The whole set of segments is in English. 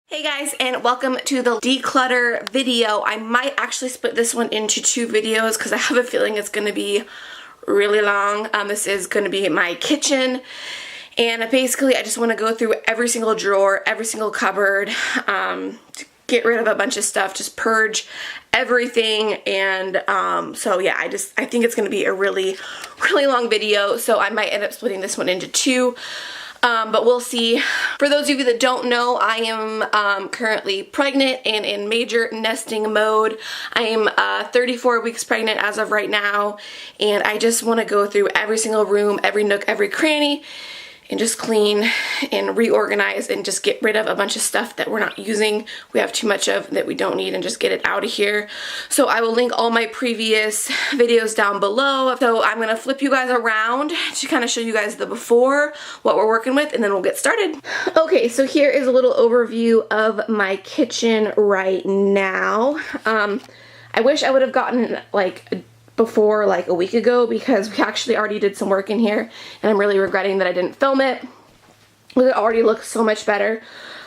Hey guys, and welcome to the declutter video. I might actually split this one into two videos because I have a feeling it's going to be really long. This is going to be my kitchen, and basically I just want to go through every single drawer, every single cupboard, to get rid of a bunch of stuff, just purge everything. And so yeah, I think it's going to be a really long video, so I might end up splitting this one into two. But we'll see. For those of you that don't know, I am currently pregnant and in major nesting mode. I am 34 weeks pregnant as of right now, and I just want to go through every single room, every nook, every cranny, and just clean and reorganize and just get rid of a bunch of stuff that we're not using, we have too much of, that we don't need, and just get it out of here. So I will link all my previous videos down below. So I'm gonna flip you guys around to kind of show you guys the before, what we're working with, and then we'll get started. Okay, so here is a little overview of my kitchen right now. I wish I would have gotten before like a week ago, because we actually already did some work in here and I'm really regretting that I didn't film it. It already looks so much better.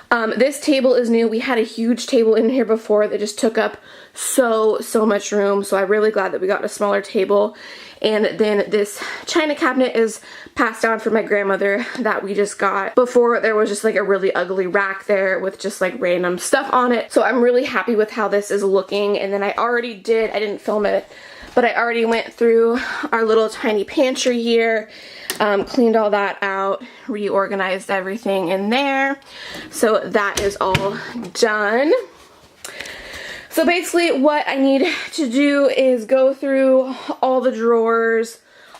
This table is new. We had a huge table in here before that just took up so much room, so I'm really glad that we got a smaller table. And then this china cabinet is passed down from my grandmother that we just got. Before, there was just like a really ugly rack there with just like random stuff on it. So I'm really happy with how this is looking. And then I didn't film it, but I already went through our little tiny pantry here, cleaned all that out, reorganized everything in there. So that is all done. So basically what I need to do is go through all the drawers,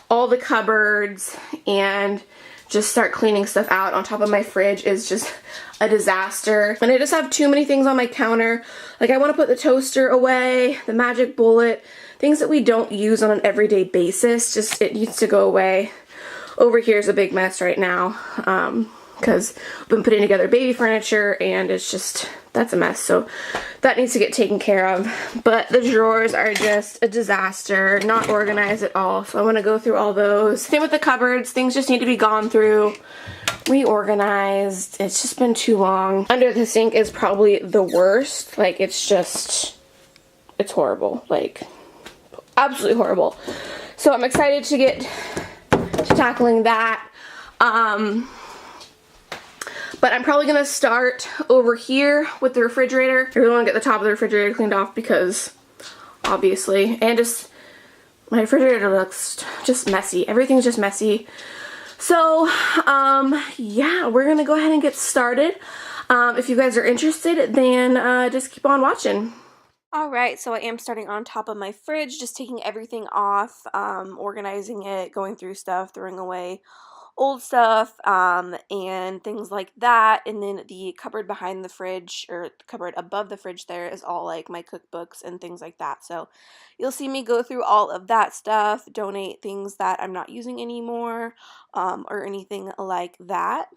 all the cupboards, and just start cleaning stuff out. On top of my fridge is just a disaster. And I just have too many things on my counter. Like, I want to put the toaster away, the magic bullet, things that we don't use on an everyday basis. Just, it needs to go away. Over here is a big mess right now, because I've been putting together baby furniture and it's just, that's a mess. So that needs to get taken care of. But the drawers are just a disaster, not organized at all. So I want to go through all those. Same with the cupboards. Things just need to be gone through, reorganized. It's just been too long. Under the sink is probably the worst. Like, it's horrible. Like, absolutely horrible. So I'm excited to get to tackling that. But I'm probably gonna start over here with the refrigerator. I really want to get the top of the refrigerator cleaned off because, obviously, and just, my refrigerator looks just messy. Everything's just messy. So, yeah, we're gonna go ahead and get started. If you guys are interested, then just keep on watching. Alright, so I am starting on top of my fridge, just taking everything off, organizing it, going through stuff, throwing away old stuff, and things like that. And then the cupboard behind the fridge, or the cupboard above the fridge there, is all like my cookbooks and things like that. So you'll see me go through all of that stuff, donate things that I'm not using anymore, or anything like that.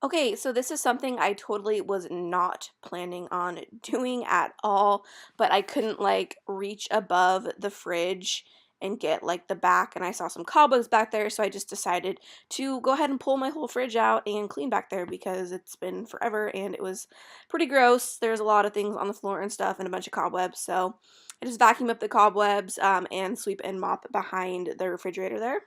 Okay, so this is something I totally was not planning on doing at all, but I couldn't like reach above the fridge and get like the back, and I saw some cobwebs back there, so I just decided to go ahead and pull my whole fridge out and clean back there because it's been forever and it was pretty gross. There's a lot of things on the floor and stuff and a bunch of cobwebs, so I just vacuum up the cobwebs and sweep and mop behind the refrigerator there.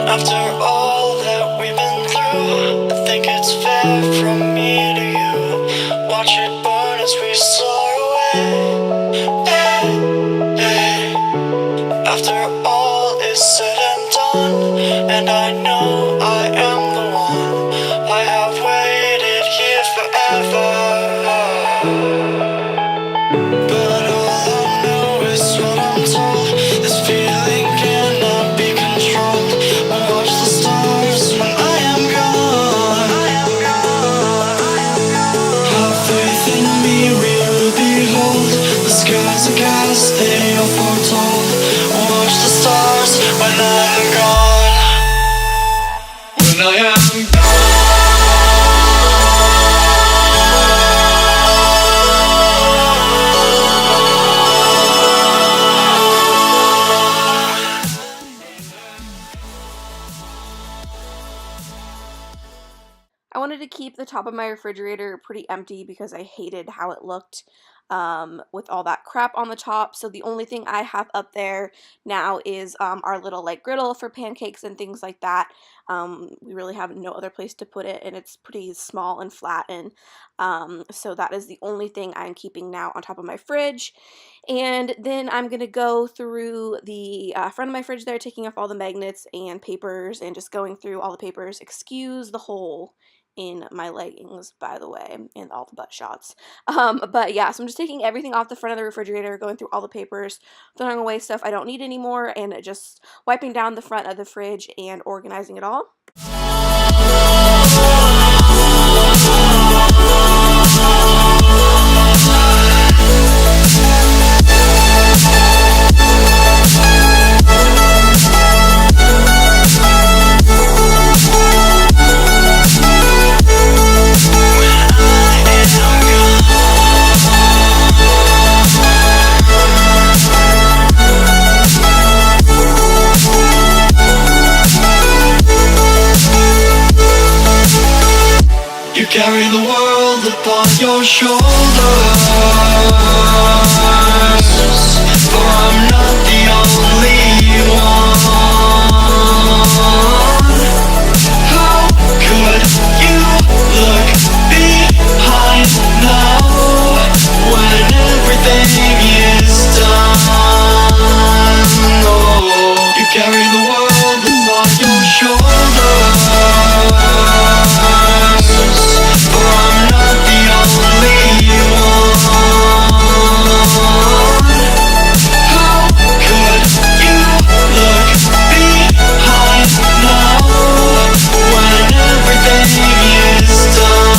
After all that we've been through, I think it's fair from me to you. Watch it burn as we soar away. Hey, hey. After all is said and done, and I know I am the one, I have waited here forever. But all I know is what I'm told. This feeling cannot be controlled. Watch the stars when I am gone. Have faith in me, we will behold. The skies are cast, they are foretold. Watch the stars when I am gone. When I am gone. I wanted to keep the top of my refrigerator pretty empty because I hated how it looked with all that crap on the top. So the only thing I have up there now is our little like griddle for pancakes and things like that. We really have no other place to put it, and it's pretty small and flat, and so that is the only thing I'm keeping now on top of my fridge. And then I'm gonna go through the front of my fridge there, taking off all the magnets and papers and just going through all the papers. Excuse the hole in my leggings, by the way, and all the butt shots. But yeah, so I'm just taking everything off the front of the refrigerator, going through all the papers, throwing away stuff I don't need anymore, and just wiping down the front of the fridge and organizing it all. You carry the world upon your shoulders, for I'm not the only one. How could you look behind now when everything is done? Oh, you carry the world upon your shoulders, for I'm not the only one. How could you look behind now when everything is done?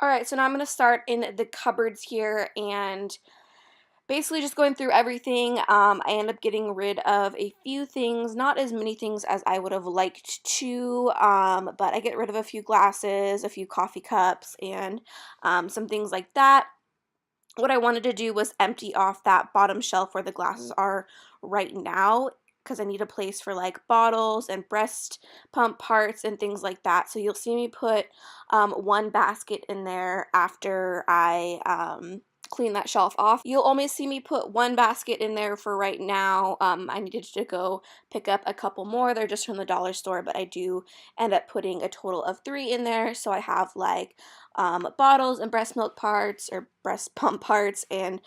Alright, so now I'm going to start in the cupboards here and basically just going through everything. I ended up getting rid of a few things, not as many things as I would have liked to, but I get rid of a few glasses, a few coffee cups, and some things like that. What I wanted to do was empty off that bottom shelf where the glasses are right now, because I need a place for like bottles and breast pump parts and things like that. So you'll see me put one basket in there after I clean that shelf off. You'll only see me put one basket in there for right now. I needed to go pick up a couple more. They're just from the dollar store, but I do end up putting a total of 3 in there. So I have like bottles and breast milk parts or breast pump parts and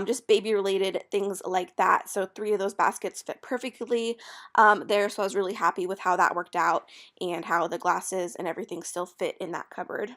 just baby related things like that. So 3 of those baskets fit perfectly there. So I was really happy with how that worked out and how the glasses and everything still fit in that cupboard.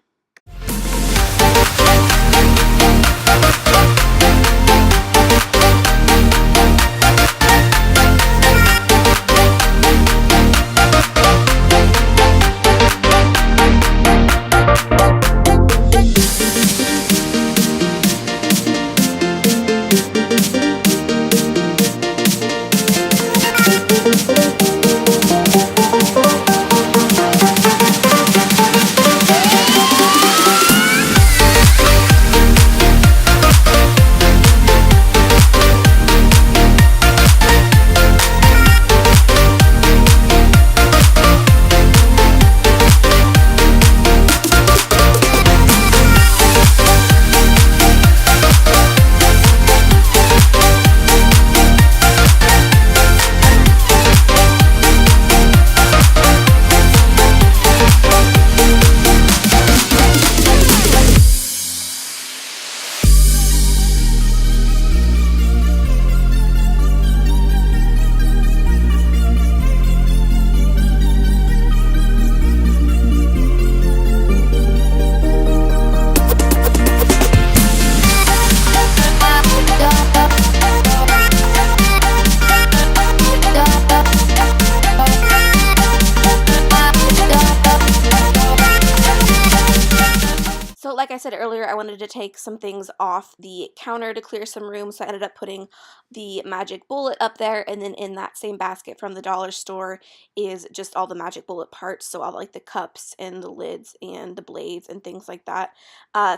Like I said earlier, I wanted to take some things off the counter to clear some room, so I ended up putting the magic bullet up there, and then in that same basket from the dollar store is just all the magic bullet parts, so all like the cups and the lids and the blades and things like that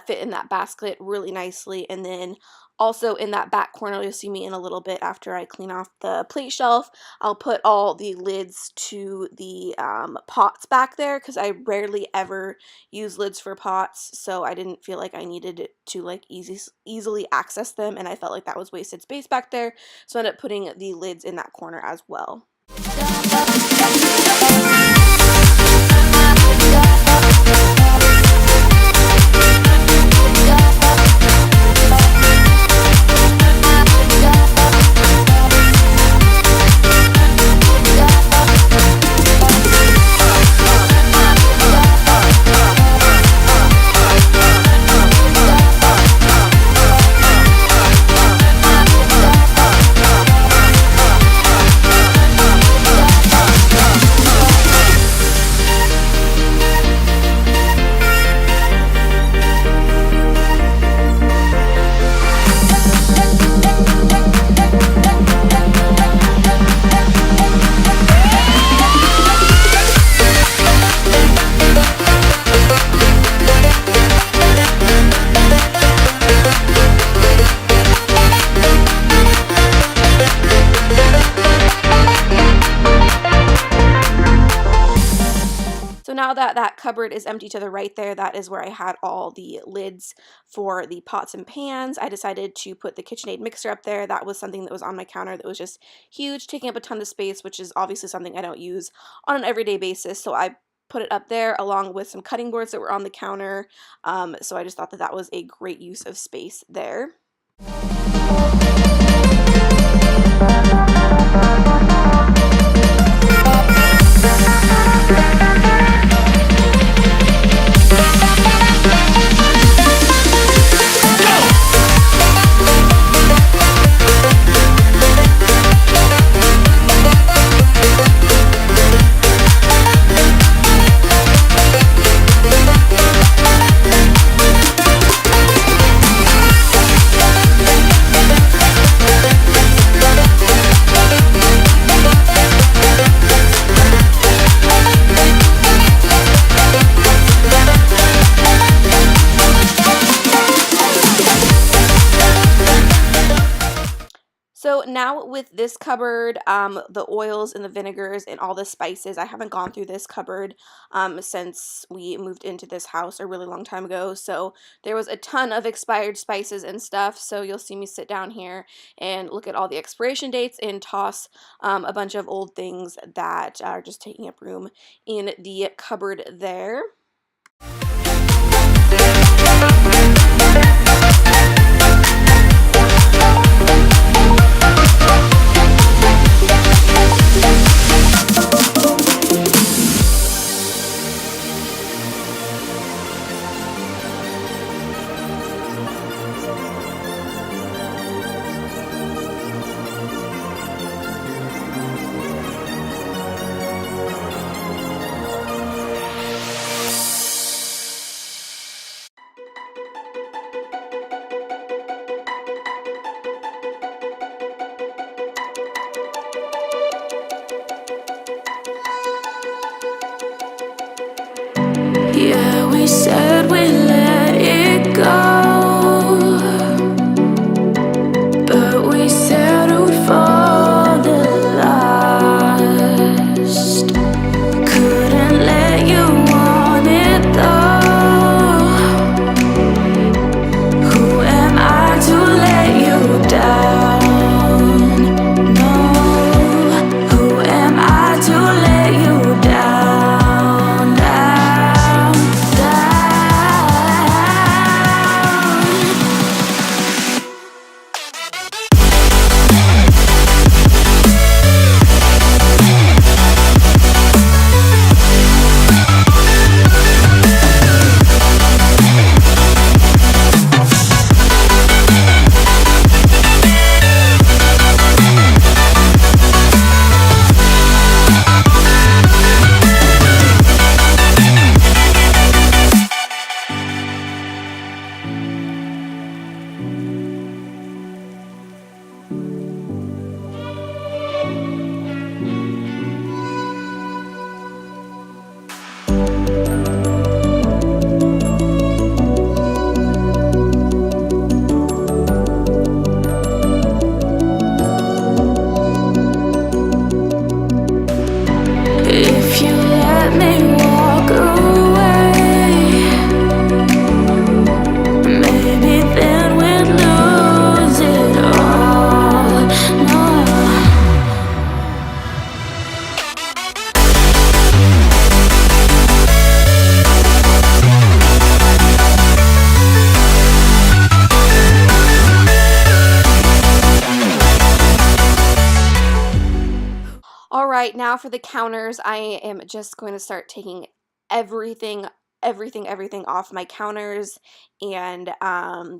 fit in that basket really nicely. And then also in that back corner, you'll see me in a little bit after I clean off the plate shelf, I'll put all the lids to the pots back there, because I rarely ever use lids for pots, so I didn't feel like I needed to like easily access them, and I felt like that was wasted space back there, so I ended up putting the lids in that corner as well. Now that that cupboard is empty to the right there, that is where I had all the lids for the pots and pans. I decided to put the KitchenAid mixer up there. That was something that was on my counter that was just huge, taking up a ton of space, which is obviously something I don't use on an everyday basis. So I put it up there along with some cutting boards that were on the counter. So I just thought that that was a great use of space there. now with this cupboard, the oils and the vinegars and all the spices, I haven't gone through this cupboard since we moved into this house a really long time ago. So there was a ton of expired spices and stuff. So you'll see me sit down here and look at all the expiration dates and toss a bunch of old things that are just taking up room in the cupboard there. Yeah, we said we let it go, but we settled for the last. Couldn't let you want it though. Who am I to let you down? No, who am I to let you down? Alright, now for the counters, I am just going to start taking everything off my counters and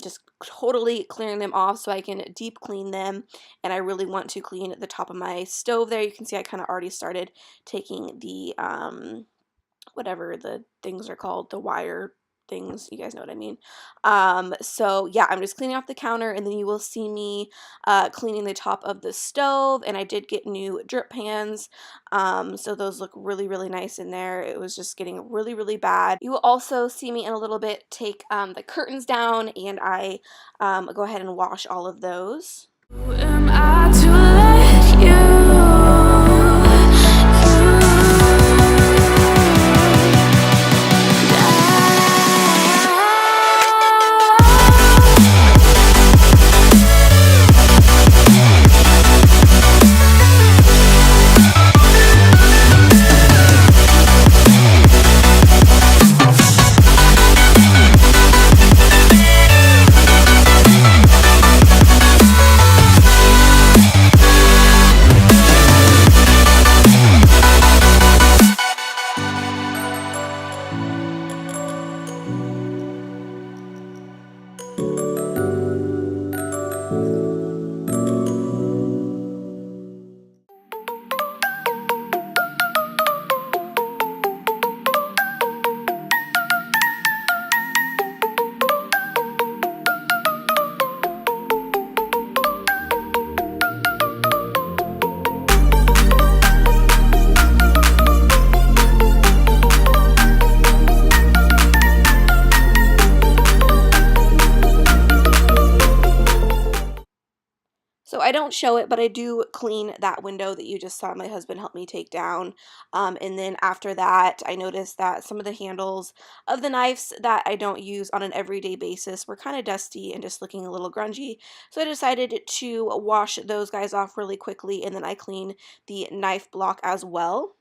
just totally clearing them off so I can deep clean them. And I really want to clean the top of my stove there. You can see I kind of already started taking the whatever the things are called, the wire things, you guys know what I mean. So yeah, I'm just cleaning off the counter, and then you will see me cleaning the top of the stove. And I did get new drip pans, so those look really nice in there. It was just getting really bad. You will also see me in a little bit take the curtains down, and I go ahead and wash all of those. Who am I to let you? I don't show it, but I do clean that window that you just saw my husband help me take down. And then after that, I noticed that some of the handles of the knives that I don't use on an everyday basis were kind of dusty and just looking a little grungy. So I decided to wash those guys off really quickly, and then I clean the knife block as well.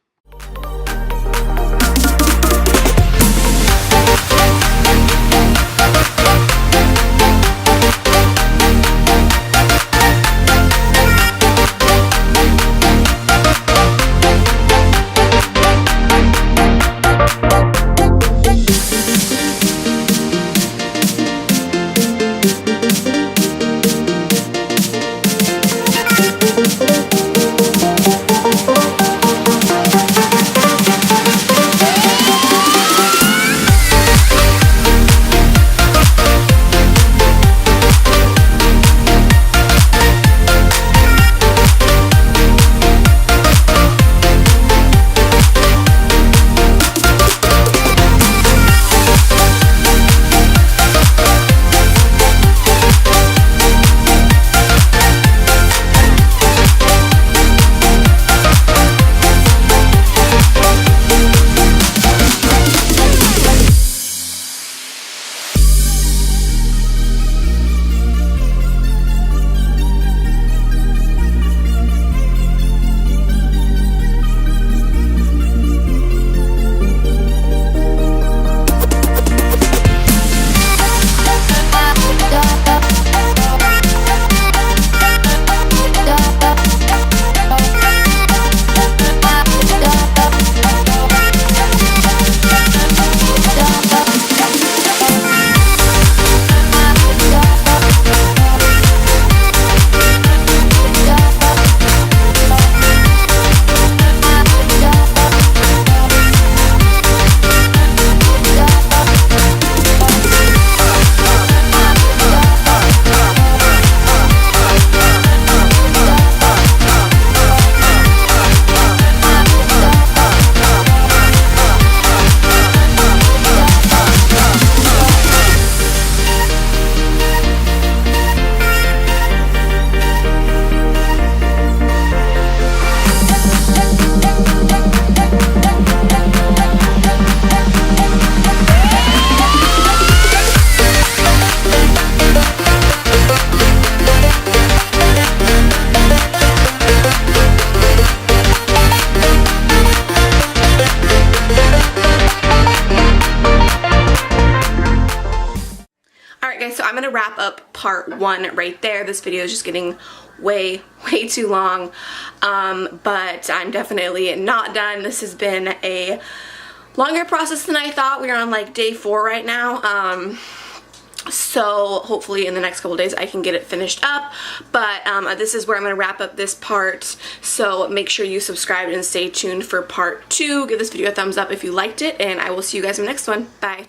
So I'm going to wrap up part 1 right there. This video is just getting way too long, but I'm definitely not done. This has been a longer process than I thought. We're on like day 4 right now, so hopefully in the next couple days I can get it finished up, but this is where I'm going to wrap up this part, so make sure you subscribe and stay tuned for part 2. Give this video a thumbs up if you liked it, and I will see you guys in the next one. Bye.